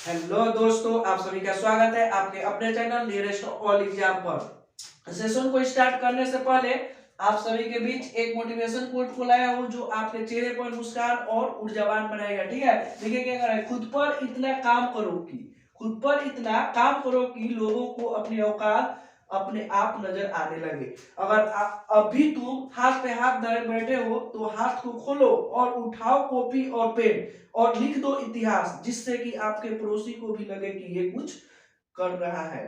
Hello दोस्तों, आप सभी का स्वागत है आपके अपने चैनल नियरेस्ट ऑल एग्जाम पर। सेशन को स्टार्ट करने से पहले आप सभी के बीच एक मोटिवेशन कोट को लाया हूं जो आपके चेहरे पर मुस्कान और ऊर्जावान बनाएगा। ठीक है, देखिए क्या कर रहा है, खुद पर इतना काम करो कि लोगों को अपनी औकात अपने आप नजर आने लगे। अगर अभी तुम हाथ पे हाथ धरे बैठे हो तो हाथ को खोलो और उठाओ कॉपी और पेन और लिख दो इतिहास, जिससे कि आपके पड़ोसी को भी लगे कि ये कुछ कर रहा है।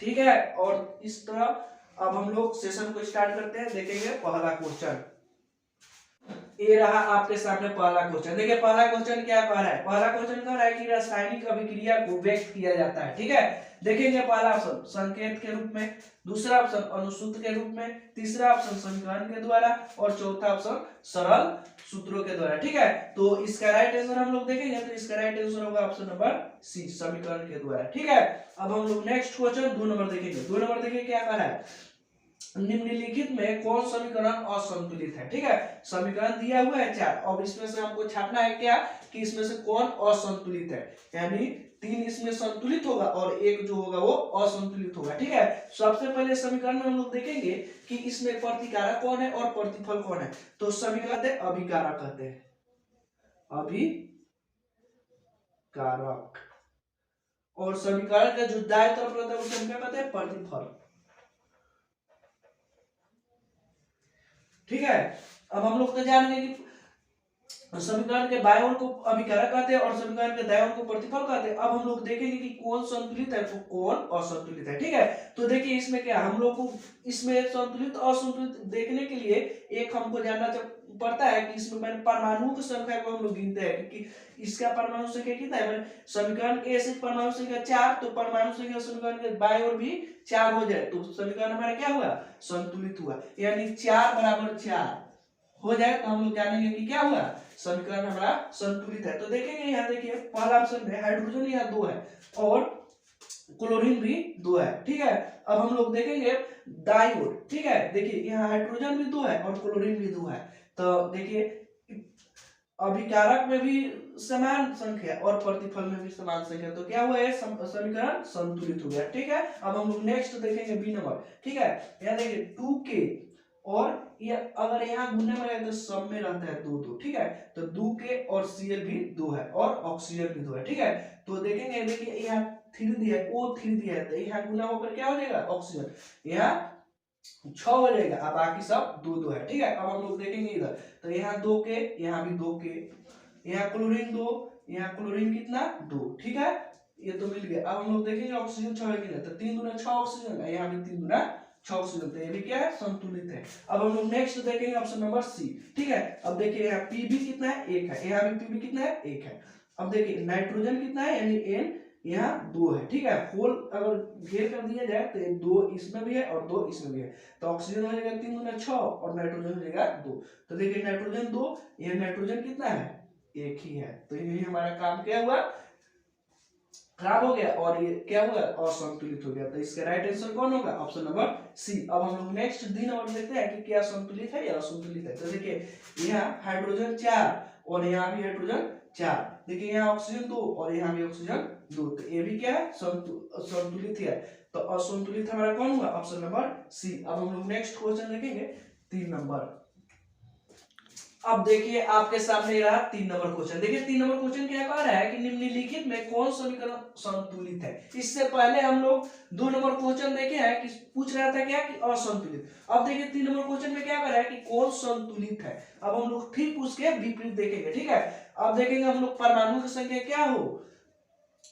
ठीक है, और इस तरह अब हम लोग सेशन को स्टार्ट करते हैं। देखेंगे पहला क्वेश्चन, ये रहा आपके सामने पहला क्वेश्चन। देखिए पहला क्वेश्चन क्या कह रहा है, पहला क्वेश्चन कह रहा है कि रासायनिक अभिक्रिया को व्यक्त किया जाता है। ठीक है, देखेंगे पहला ऑप्शन संकेत के रूप में, दूसरा ऑप्शन अनुसूत्र के रूप में, तीसरा ऑप्शन समीकरण के द्वारा और चौथा ऑप्शन सरल सूत्रों के द्वारा। ठीक है, तो इसका राइट आंसर हम लोग देखेंगे तो इसका राइट आंसर होगा ऑप्शन नंबर सी, समीकरण के द्वारा। ठीक है, अब हम लोग नेक्स्ट क्वेश्चन 2 नंबर देखेंगे। 2 नंबर देखिए क्या कह रहा है, निम्नलिखित में कौन समीकरण असंतुलित है। ठीक है, समीकरण दिया हुआ है 4, अब इसमें से हमको छापना है क्या कि इसमें से कौन असंतुलित है, यानी 3 इसमें संतुलित होगा और एक जो होगा वो असंतुलित होगा। ठीक है, सबसे पहले समीकरण में हम लोग देखेंगे कि इसमें प्रतिकारक कौन है और प्रतिफल कौन है। तो समीकरण अभिकारक कहते हैं, अभिकारक, और समीकरण का जो दाएं तरफ रहता है उसे हम क्या कहते हैं, प्रतिफल। ठीक है, अब हम लोग तो जानेंगे कि समीकरण के बाएं ओर को अभिकारक कहते हैं और समीकरण के दाएं ओर को प्रतिफल कहते हैं। अब हम लोग देखेंगे कि कौन संतुलित है तो कौन असंतुलित है। ठीक है, तो देखिए इसमें क्या हम लोग को इसमें संतुलित असंतुलित देखने के लिए एक हमको जानना पड़ता है कि इसमें मैंने परमाणुओं की संख्या को हम लोग गिनते हैं, क्योंकि इसका परमाणु संख्या कितना है, मैंने समीकरण ए से परमाणु संख्या 4, तो परमाणु संख्या समीकरण के बाएं ओर भी 4 हो जाए तो समीकरण हमारा क्या हुआ, संतुलित हुआ। यानी 4 बराबर 4 हो जाए तो हम लोग जानेंगे कि क्या हुआ, समीकरण हमारा संतुलित है। तो देखेंगे यहाँ, देखिए पहला ऑप्शन में हाइड्रोजन यहाँ 2 है और क्लोरीन भी 2 है। ठीक है, अब हम लोग देखेंगे दाईं ओर। ठीक है, देखिए यहाँ हाइड्रोजन भी 2 है और क्लोरीन भी 2 है। तो देखिए अभिकारक में भी समान संख्या और प्रतिफल में भी समान संख्या, तो क्या हुआ है, समीकरण संतुलित हो गया। ठीक है, अब हम लोग नेक्स्ट देखेंगे बी नंबर। ठीक है, यहाँ देखिए 2k और ये अगर यहाँ गुने में है तो सब में रहता है 2 2। ठीक है, तो 2k और Cl भी 2 है और ऑक्सीजन भी 2 है। ठीक है, तो देखेंगे, देखिए यहाँ 3 दिया है, O3 दिया है, तो यहाँ गुना होकर क्या हो जाएगा, ऑक्सीजन, यहाँ 6 हो जाएगा, अब बाकी सब 2 2 है। ठीक है, अब हम लोग देखेंगे इधर, तो यहाँ 2k, यहाँ भी 2k, यहाँ क्लोरीन 2, यहाँ क्लोरीन कितना 2। ठीक है, ये तो मिल गया। अब हम लोग देखेंगे ऑक्सीजन 6 है कि नहीं, तो 3 दूना 6 ऑक्सीजन है, यहाँ भी 3 दूना 6 ऑक्सीजन, तो ये भी क्या है, संतुलित है। अब हम लोग नेक्स्ट देखेंगे ऑप्शन नंबर सी। ठीक है, अब देखिए यहाँ Pb कितना है, 1 है, यहाँ भी Pb कितना है, 1 है। अब देखिए नाइट्रोजन कितना है, यानी N यहाँ 2 है। ठीक है, होल अगर घेर कर दिया जाए तो 2 इसमें भी है और 2 इसमें भी है, तो ऑक्सीजन हो जाएगा 3 दूना 6 और नाइट्रोजन हो जाएगा 2। तो देखिए नाइट्रोजन 2, ये नाइट्रोजन कितना है, 1 ही है, तो यही हमारा काम क्या हुआ, खराब हो गया और ये क्या हुआ, असंतुलित हो गया। तो इसका राइट आंसर कौन होगा, ऑप्शन नंबर सी। अब हम लोग नेक्स्ट डी नंबर देखते हैं कि क्या संतुलित है या असंतुलित है। तो देखिए यहाँ हाइड्रोजन 4 और यहाँ भी हाइड्रोजन 4, देखिए यहाँ ऑक्सीजन 2 और यहाँ भी ऑक्सीजन 2, तो ये भी क्या है, संतुलित है। तो असंतुलित हमारा कौन हुआ, ऑप्शन नंबर सी। अब हम लोग नेक्स्ट क्वेश्चन देखेंगे 3 नंबर। अब देखिए आपके सामने रहा 3 नंबर क्वेश्चन। देखिए 3 नंबर क्वेश्चन क्या कह रहा है कि निम्नलिखित में कौन समीकरण संतुलित है। इससे पहले हम लोग 2 नंबर क्वेश्चन देखे हैं कि पूछ रहा था क्या कि असंतुलित। अब देखिए 3 नंबर क्वेश्चन में क्या कह रहा है कि कौन संतुलित है। अब हम लोग ठीक उसके विपरीत देखेंगे। ठीक है, अब देखेंगे हम लोग परमाणु की संख्या क्या हो,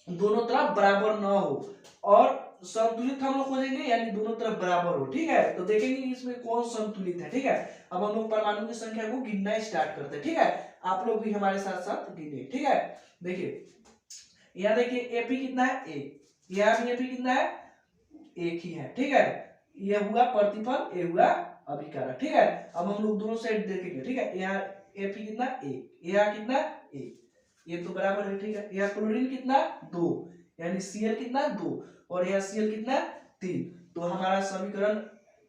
दोनों तरफ बराबर न हो, और संतुलित हम लोग खोजेंगे यानी दोनों तरफ बराबर हो। ठीक है, तो देखेंगे इसमें कौन संतुलित है। ठीक है, अब हम लोग परमाणु की संख्या को गिनना स्टार्ट करते हैं। ठीक है, आप लोग भी हमारे साथ साथ गिनिए। ठीक है, देखिए यहाँ देखिए एपी कितना है, 1, यहाँ भी एपी कितना है, 1 ही है। ठीक है, ये हुआ प्रतिफल, ये हुआ अभिकारक। ठीक है, अब हम लोग दोनों साइड देखेंगे। ठीक है, यहाँ एपी कितना 1, यहाँ कितना 1, ये तो बराबर है। ठीक है, यहाँ क्लोरीन कितना 2, यानी Cl कितना 2 और यहाँ Cl कितना 3, तो हमारा समीकरण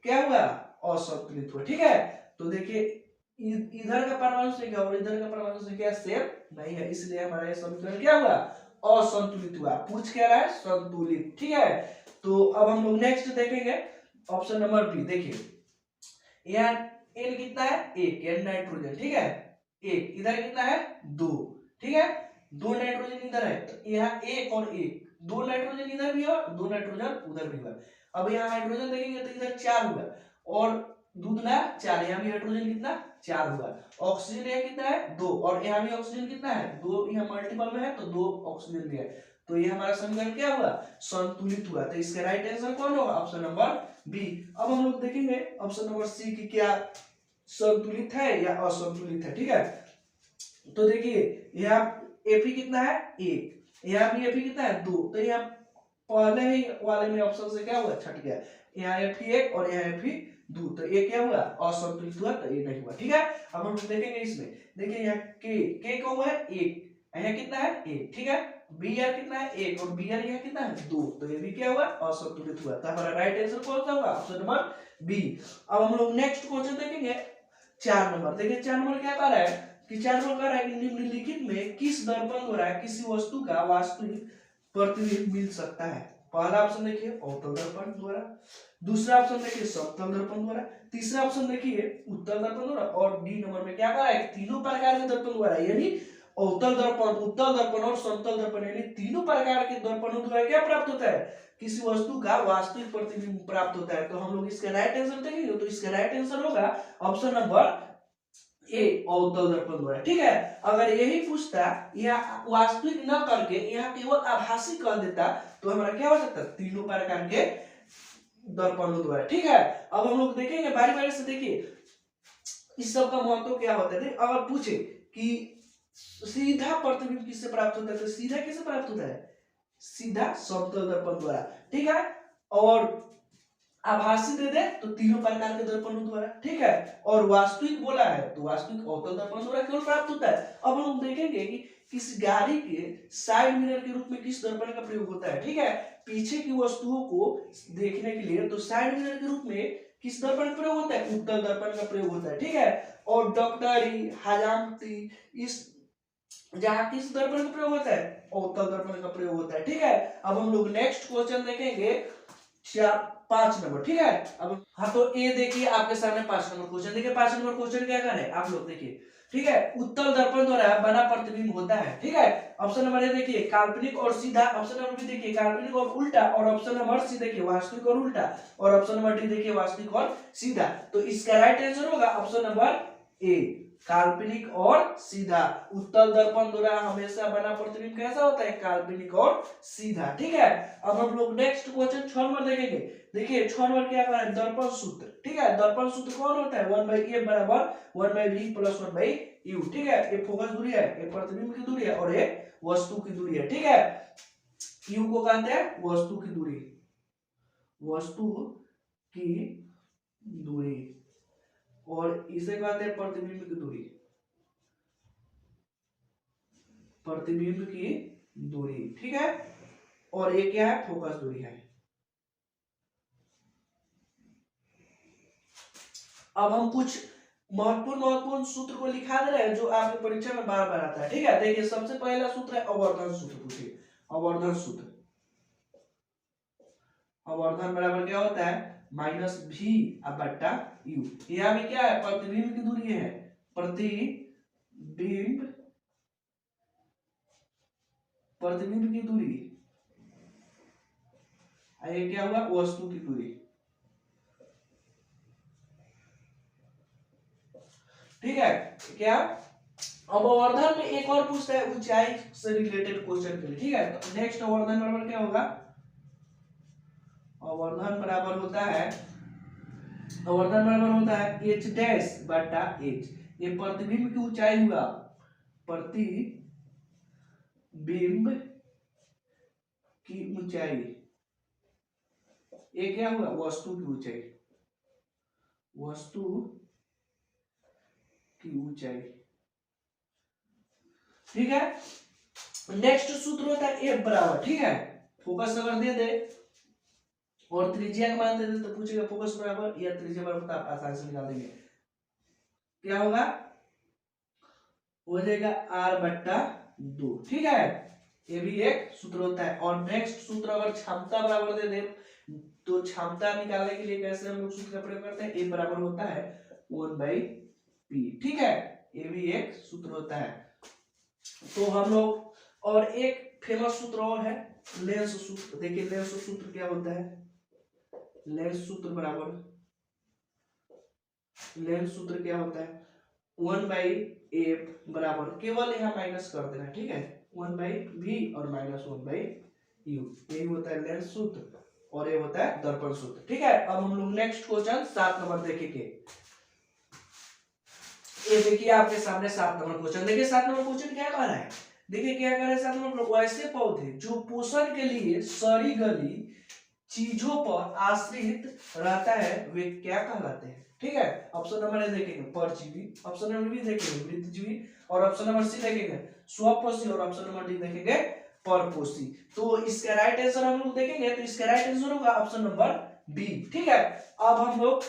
क्या हुआ, असंतुलित हुआ। ठीक है, तो देखिए इधर का परमाणु संख्या और इधर का परमाणु संख्या सेम नहीं है, इसलिए हमारा ये समीकरण क्या हुआ, असंतुलित हुआ। पूछ क्या रहा है? संतुलित। ठीक है, तो अब हम लोग नेक्स्ट देखेंगे ऑप्शन नंबर बी। देखिए यहाँ एन कितना है? एक, एन नाइट्रोजन। ठीक है, एक। इधर कितना है? दो। ठीक है, दो नाइट्रोजन इधर है, तो यहाँ एक और एक, दो नाइट्रोजन इधर भी है और दो नाइट्रोजन उधर भी हुआ। अब यहाँ हाइड्रोजन देखेंगे तो इधर चार हुआ और दूसरा चार, यहाँ भी हाइड्रोजन कितना? चार हुआ। ऑक्सीजन यहाँ कितना है? दो, और यहाँ भी ऑक्सीजन कितना है? दो। यहाँ मल्टीपल में है तो दो ऑक्सीजन भी है, तो ये हमारा समीकरण क्या हुआ? संतुलित हुआ। तो इसका राइट आंसर कौन होगा? Option number B. अब हम लोग देखेंगे ऑप्शन नंबर सी की क्या संतुलित है या असंतुलित है। ठीक है, तो देखिए यहाँ एपी कितना है? एक। यहाँ भी एपी कितना है? दो। तो यहाँ पहले ही वाले में ऑप्शन से क्या हुआ? छट गया। यहाँ एफी एक और यहाँ एफी दो, तो ये क्या हुआ? असंतुलित हुआ, तो ये नहीं हुआ। ठीक है, अब हम देखेंगे इसमें। देखिए यहाँ के का हुआ है एक, यहाँ कितना है? एक। ठीक है, बी आर कितना है? एक, और बी आर यहाँ कितना है? दो, तो ये भी क्या हुआ? असंतुलित हुआ। तो हमारा राइट आंसर कौन सा होगा? Option number B. अब हम लोग नेक्स्ट क्वेश्चन देखेंगे 4 नंबर। देखिए 4 नंबर क्या कह रहा है कि 4 नंबर कह रहा है कि निम्नलिखित में किस दर्पण द्वारा किसी वस्तु का वास्तविक प्रतिबिंब मिल सकता है? पहला ऑप्शन देखिए अवतल दर्पण द्वारा, दूसरा ऑप्शन देखिए समतल दर्पण द्वारा, तीसरा ऑप्शन देखिए उत्तल दर्पण द्वारा, और डी नंबर में क्या कह रहा है? तीनों प्रकार के दर्पण द्वारा, यानी अवतल दर्पण, उत्तल दर्पण और समतल दर्पण, यानी तीनों प्रकार के दर्पणों द्वारा क्या प्राप्त होता है? किसी वस्तु का वास्तविक प्रतिबिंब प्राप्त होता है। तो हम लोग इसका राइट आंसर देखेंगे, तो इसका राइट आंसर होगा ऑप्शन नंबर ए अवतल दर्पण द्वारा। ठीक है, अगर यही पूछता यहाँ वास्तविक न करके यहाँ केवल आभासी कर देता तो हमारा क्या हो सकता? तीनों प्रकार के दर्पणों द्वारा। ठीक है, अब हम लोग देखेंगे बारी बारी से। देखिए इस सब का महत्व क्या होता है। अगर पूछे कि सीधा प्रतिबिंब किससे प्राप्त होता है, तो सीधा किससे प्राप्त होता है? सीधा समतल दर्पण द्वारा। ठीक है, और आभासी दे दे तो तीनों प्रकार के दर्पणों द्वारा। ठीक है, और वास्तविक बोला है तो वास्तविक अवतल दर्पण द्वारा केवल प्राप्त होता है। अब हम लोग देखेंगे कि किस गाड़ी के साइड मिरर के रूप में किस दर्पण का प्रयोग होता है। ठीक है, पीछे की वस्तुओं को देखने के लिए तो साइड मिरर के रूप में किस दर्पण का प्रयोग होता है? उत्तल दर्पण का प्रयोग होता है। ठीक है, और डॉक्टरी हजामती इस जहां किस दर्पण का प्रयोग होता है? अवतल दर्पण का प्रयोग होता है। ठीक है, अब हम लोग नेक्स्ट क्वेश्चन देखेंगे 5 नंबर। ठीक है, अब हाँ, तो ये देखिए आपके सामने 5 नंबर क्वेश्चन। देखिए 5 नंबर क्वेश्चन क्या कर रहे हैं आप लोग? देखिए ठीक है, उत्तल दर्पण द्वारा बना प्रतिबिंब होता है। ठीक है, ऑप्शन नंबर ए देखिए काल्पनिक और सीधा, ऑप्शन नंबर बी देखिए काल्पनिक और उल्टा, और ऑप्शन नंबर सी देखिए वास्तविक और उल्टा, और ऑप्शन नंबर डी देखिए वास्तविक और सीधा। तो इसका राइट आंसर होगा ऑप्शन नंबर ए काल्पनिक और सीधा। उत्तल दर्पण द्वारा हमेशा बना प्रतिबिंब कैसा होता है? काल्पनिक और सीधा। ठीक है, अब हम लोग नेक्स्ट क्वेश्चन 6 नंबर देखेंगे। देखिए 6 नंबर क्या कह रहा है? दर्पण सूत्र। ठीक है, दर्पण सूत्र कौन होता है? 1/a बराबर 1/v + 1/u। ठीक है, ये फोकस दूरी है, ये प्रतिबिंब की दूरी है, और ये वस्तु की दूरी है। ठीक है, u को कहते हैं वस्तु की दूरी, वस्तु की दूरी, और इसे कहते हैं प्रतिबिंब की दूरी, प्रतिबिंब की दूरी। ठीक है, और ये क्या है? फोकस दूरी है। अब हम कुछ महत्वपूर्ण सूत्र को लिखा दे रहे हैं जो आपके परीक्षा में बार बार आता है। ठीक है, देखिए सबसे पहला सूत्र है अवर्धन सूत्र। पूछिए अवर्धन सूत्र। अवर्धन बराबर क्या होता है? -v/u। यहाँ भी क्या है? प्रतिबिंब की दूरी है, प्रतिबिंब, प्रतिबिंब की दूरी, ये क्या हुआ? वस्तु की दूरी। ठीक है, क्या अब अवर्धन में एक और पूछता है ऊंचाई से रिलेटेड क्वेश्चन के लिए। ठीक है, तो नेक्स्ट अवर्धन बराबर क्या होगा? अवर्धन बराबर होता है, अवर्धन बराबर होता है h डैश बटा h। ये प्रतिबिंब की ऊंचाई हुआ, प्रतिबिंब की ऊंचाई, ये क्या हुआ? वस्तु की ऊंचाई, वस्तु की ऊंचाई। ठीक है, नेक्स्ट सूत्र होता है F बराबर। ठीक है, फोकस अगर दे दे और त्रिज्या का मान दे दे तो पूछेगा फोकस बराबर या त्रिज्या बराबर, तो आप आसानी से निकाल देंगे। क्या होगा? हो जाएगा r/2। ठीक है, ये भी एक सूत्र होता है। और नेक्स्ट सूत्र अगर क्षमता बराबर दे दे तो क्षमता निकालने के लिए कैसे हम लोग सूत्र का प्रयोग करते हैं, ए बराबर होता है 1/p, ठीक है, ये भी एक सूत्र होता है। तो हम लोग, और एक फेमस सूत्र और है लेंस सूत्र। देखिए लेंस सूत्र क्या होता है, लेंस सूत्र बराबर, लेंस सूत्र क्या होता है 1/f बराबर, केवल यहाँ माइनस कर देना, ठीक है, 1/v और माइनस 1/u, यही होता है लेंस सूत्र और ये होता है दर्पण सूत्र, ठीक है। अब हम लोग नेक्स्ट क्वेश्चन 7 नंबर देखेंगे। ये देखिए आपके सामने 7 नंबर क्वेश्चन, देखिए 7 नंबर क्वेश्चन क्या कह रहा है, देखिए क्या कह रहा है 7 नंबर, वैसे पौधे जो पोषण के लिए सड़ी गली चीजों पर आश्रित रहता है वे क्या कहलाते हैं, ठीक है। ऑप्शन नंबर ए देखेंगे परजीवी, ऑप्शन नंबर बी देखेंगे मृतजीवी, और ऑप्शन नंबर सी देखेंगे स्वपोषी, और ऑप्शन नंबर डी देखेंगे परपोषी। तो इसका राइट आंसर हम लोग देखेंगे, तो इसका राइट आंसर होगा ऑप्शन नंबर बी, ठीक है। अब हम लोग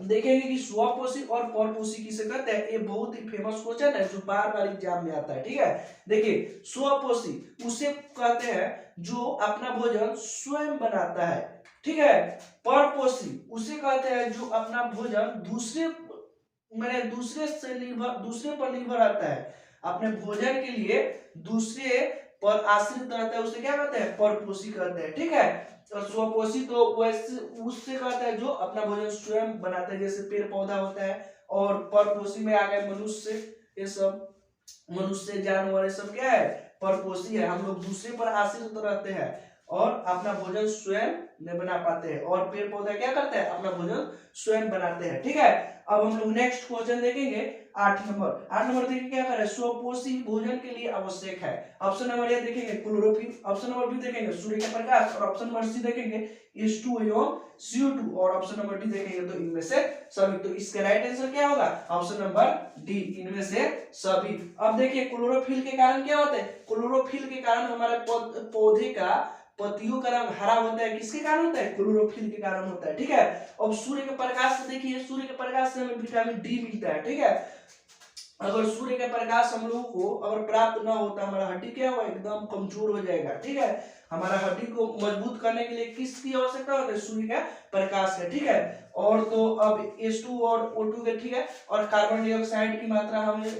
देखेंगे कि स्वपोषी और परपोषी किसे कहते हैं, ये बहुत ही फेमस क्वेश्चन है जो बार बार एग्जाम में आता है, ठीक है। देखिए स्वपोषी उसे कहते हैं जो अपना भोजन स्वयं बनाता है, ठीक है। परपोषी उसे कहते हैं जो अपना भोजन दूसरे दूसरे पर निर्भर रहता है, अपने भोजन के लिए दूसरे पर आश्रित रहता है, उसे क्या कहते हैं, परपोषी कहते हैं, ठीक है। और स्वपोषी तो वैसे उससे कहता है जो अपना भोजन स्वयं बनाता है, जैसे पेड़ पौधा होता है। और परपोषी में आ गए मनुष्य, ये सब मनुष्य जानवर ये सब क्या है, परपोषी है, हम लोग दूसरे पर आश्रित रहते हैं और अपना भोजन स्वयं नहीं बना पाते हैं, और पेड़ पौधा क्या करते हैं, अपना भोजन स्वयं बनाते हैं, ठीक है। अब हम लोग नेक्स्ट क्वेश्चन देखेंगे 8 नंबर। 8 नंबर देखिए क्या कर रहा है, स्वपोषी भोजन के लिए आवश्यक है। ऑप्शन नंबर ए देखेंगे क्लोरोफिल, ऑप्शन नंबर बी देखेंगे सूर्य का प्रकाश, और ऑप्शन नंबर सी देखेंगे H2 एवं CO2, और ऑप्शन नंबर डी देखेंगे तो इनमें से सभी। तो इसका राइट आंसर क्या होगा, ऑप्शन नंबर डी, इनमें से सभी। अब देखिए क्लोरोफिल के कारण क्या होता है, क्लोरोफिल के कारण हमारे पौधे का पत्तियों का रंग हरा होता है, किसके कारण होता है, क्लोरोफिल के कारण होता है, ठीक है। अब सूर्य के प्रकाश से देखिए, सूर्य के प्रकाश से हमें विटामिन डी मिलता है, ठीक है। अगर सूर्य का प्रकाश हम लोगों को अगर प्राप्त ना होता, हमारा हड्डी क्या होगा, एकदम कमजोर हो जाएगा, ठीक है। हमारा हड्डी को मजबूत करने के लिए किसकी आवश्यकता होती है, सूर्य का प्रकाश है, ठीक है। और तो अब H2 और O2 के, ठीक है। और कार्बन डाइऑक्साइड की मात्रा हमें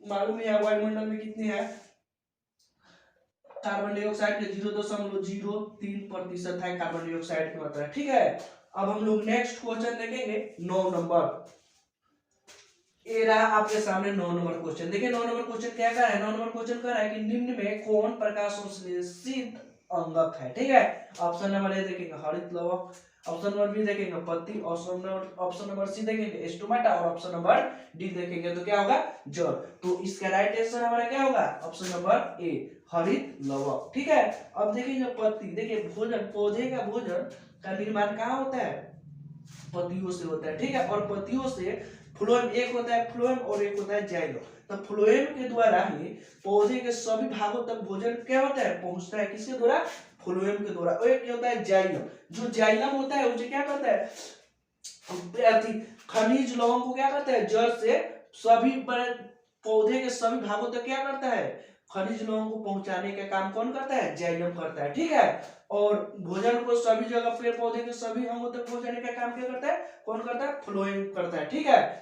मालूम है वायुमंडल में कितनी है, कार्बन डाइऑक्साइड के 0.03% है कार्बन डाइऑक्साइड की मात्रा, ठीक है। अब हम लोग नेक्स्ट क्वेश्चन देखेंगे 9 नंबर। ये रहा आपके सामने 9 नंबर क्वेश्चन। देखिए 9 नंबर क्वेश्चन क्या कर रहा है, 9 नंबर क्वेश्चन कर रहा है कि निम्न में कौन प्रकाश संश्लेषित अंगक है, ठीक है। ऑप्शन नंबर ए देखेंगे हरित लवक, ऑप्शन नंबर बी देखेंगे पत्ती, ऑप्शन नंबर सी देखेंगे स्टोमेटा, और ऑप्शन नंबर डी देखेंगे तो क्या होगा, जड़। तो इसका राइट आंसर हमारा क्या होगा, ऑप्शन नंबर ए हरित लवक, ठीक है। अब देखिए पत्ती, देखिए भोजन, पौधे का भोजन का निर्माण कहाँ होता है, पत्तियों से होता है, ठीक है। और पत्तियों से फ्लोएम, एक होता है फ्लोएम और एक होता है जाइलम। तो फ्लोएम के द्वारा ही पौधे के सभी भागों तक भोजन क्या होता है, पहुंचता है, किसके द्वारा, फ्लोएम के द्वारा। और एक होता है जाइलम, जो जाइलम होता है उसे क्या करता है, खनिज लवण को क्या करता है, जड़ से सभी पौधे के सभी भागों तक क्या करता है, खनिज लवणों को पहुंचाने का काम कौन करता है, जाइलम करता है, ठीक है। और भोजन को सभी जगह पेड़ पौधे के सभी अंगों तक पहुंचाने का काम क्या करता है, कौन करता है, फ्लोएम करता है, ठीक है।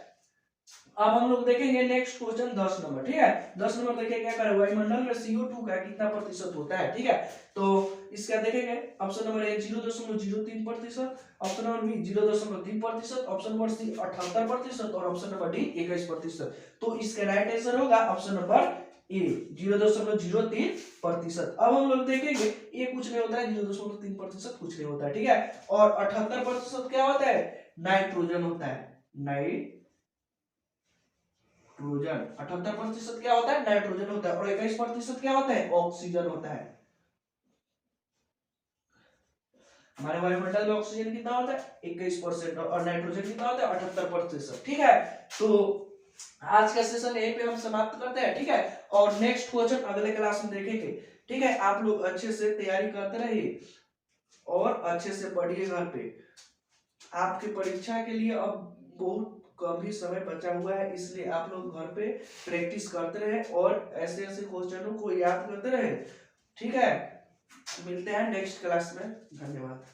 अब हम लोग देखेंगे नेक्स्ट क्वेश्चन 10 नंबर, ठीक है। 10 नंबर देखिए क्या कर रहा है, वायुमंडल में CO2 का कितना प्रतिशत होता है, ठीक है। तो इसका देखेंगे option number A 0.03%, option number B 0.3%, option number C 78% और ऑप्शन नंबर डी 21%। तो इसका राइट आंसर होगा ऑप्शन नंबर ए 0.03%। अब हम लोग देखेंगे ये कुछ नहीं होता है, 0.3% कुछ नहीं होता है, ठीक है। और 78% क्या होता है, नाइट्रोजन होता है, नाइट्रोजन 78% क्या होता है, नाइट्रोजन होता है। और 21% क्या होता है, ऑक्सीजन होता है। हमारे वायुमंडल में ऑक्सीजन कितना होता है, 21%, और नाइट्रोजन कितना होता है, 78%, ठीक है। तो आज का सेशन यहीं पे हम समाप्त करते हैं, ठीक है। और नेक्स्ट क्वेश्चन अगले क्लास में देखेंगे, ठीक है। आप लोग अच्छे से तैयारी करते रहिए और अच्छे से पढ़िए घर पे। आपकी परीक्षा के लिए अब बहुत कम ही समय बचा हुआ है, इसलिए आप लोग घर पे प्रैक्टिस करते रहे और ऐसे ऐसे क्वेश्चनों को याद करते रहे। ठीक है, मिलते हैं नेक्स्ट क्लास में। धन्यवाद।